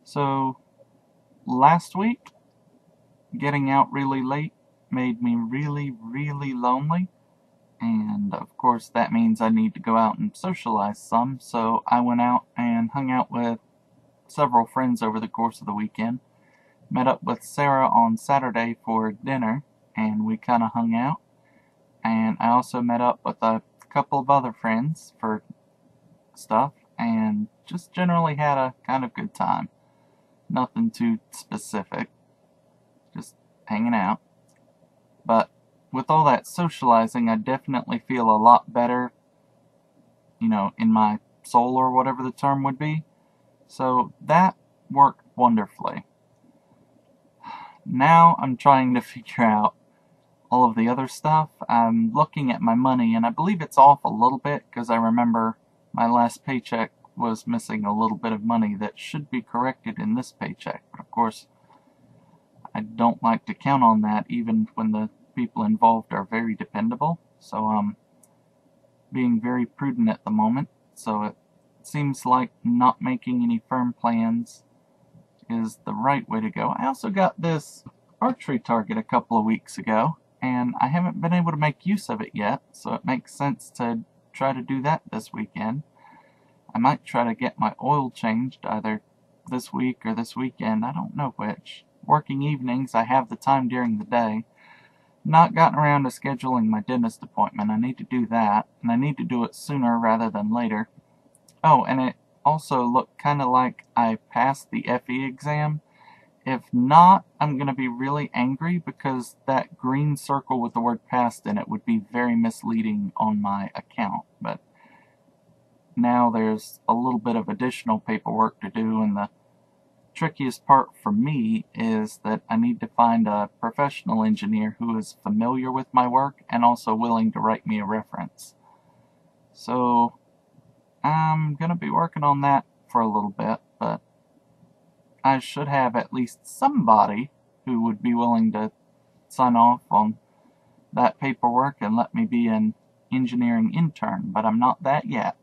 So, last week, getting out really late made me really, really lonely. And of course, that means I need to go out and socialize some. So, I went out and hung out with several friends over the course of the weekend. Met up with Sarah on Saturday for dinner, and we kind of hung out. And I also met up with a couple of other friends for stuff, and just generally had a kind of good time. Nothing too specific, just hanging out. But with all that socializing, I definitely feel a lot better, in my soul or whatever the term would be. So that worked wonderfully. Now I'm trying to figure out all of the other stuff. I'm looking at my money, and I believe it's off a little bit because I remember my last paycheck was missing a little bit of money that should be corrected in this paycheck. But of course, I don't like to count on that even when the people involved are very dependable. So I'm being very prudent at the moment. So it seems like not making any firm plans is the right way to go. I also got this archery target a couple of weeks ago, and I haven't been able to make use of it yet, so it makes sense to try to do that this weekend. I might try to get my oil changed either this week or this weekend, I don't know which. Working evenings, I have the time during the day. Not gotten around to scheduling my dentist appointment. I need to do that, and I need to do it sooner rather than later. Oh, and it also looked kind of like I passed the FE exam. If not, I'm going to be really angry because that green circle with the word passed in it would be very misleading on my account. But now there's a little bit of additional paperwork to do, and the trickiest part for me is that I need to find a professional engineer who is familiar with my work and also willing to write me a reference. So I'm going to be working on that for a little bit, but I should have at least somebody who would be willing to sign off on that paperwork and let me be an engineering intern, but I'm not that yet.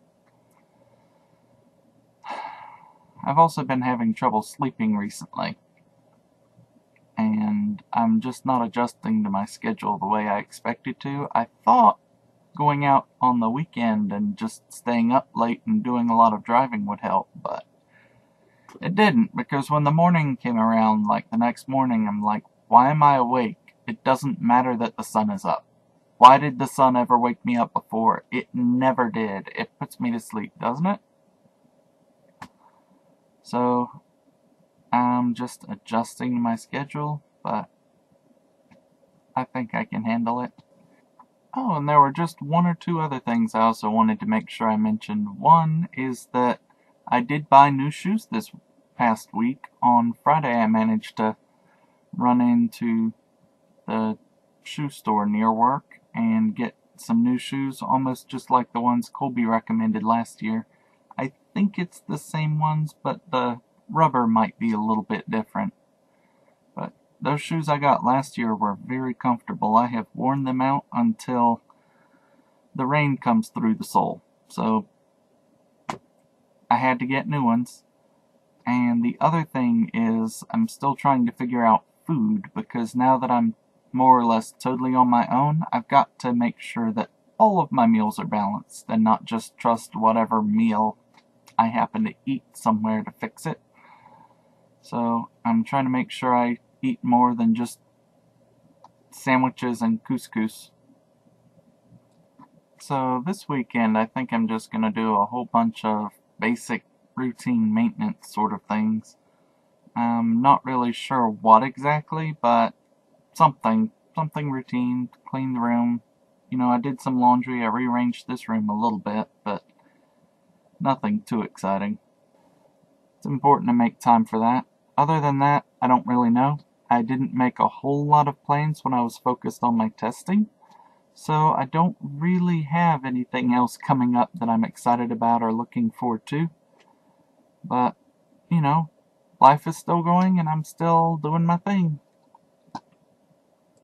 I've also been having trouble sleeping recently, and I'm just not adjusting to my schedule the way I expected to. I thought going out on the weekend and just staying up late and doing a lot of driving would help, but it didn't, because when the morning came around, like the next morning, I'm like, why am I awake? It doesn't matter that the sun is up. Why did the sun ever wake me up before? It never did. It puts me to sleep, doesn't it? So, I'm just adjusting my schedule, but I think I can handle it. Oh, and there were just one or two other things I also wanted to make sure I mentioned. One is that I did buy new shoes this past week. On Friday, I managed to run into the shoe store near work and get some new shoes, almost just like the ones Colby recommended last year. I think it's the same ones, but the rubber might be a little bit different. But those shoes I got last year were very comfortable. I have worn them out until the rain comes through the sole. So I had to get new ones. And the other thing is I'm still trying to figure out food, because now that I'm more or less totally on my own, I've got to make sure that all of my meals are balanced and not just trust whatever meal I happen to eat somewhere to fix it. So I'm trying to make sure I eat more than just sandwiches and couscous. So this weekend I think I'm just going to do a whole bunch of basic routine maintenance sort of things. I'm not really sure what exactly, but something routine, clean the room. I did some laundry, I rearranged this room a little bit, but nothing too exciting. It's important to make time for that. Other than that, I don't really know. I didn't make a whole lot of plans when I was focused on my testing, so I don't really have anything else coming up that I'm excited about or looking forward to. But, life is still going and I'm still doing my thing.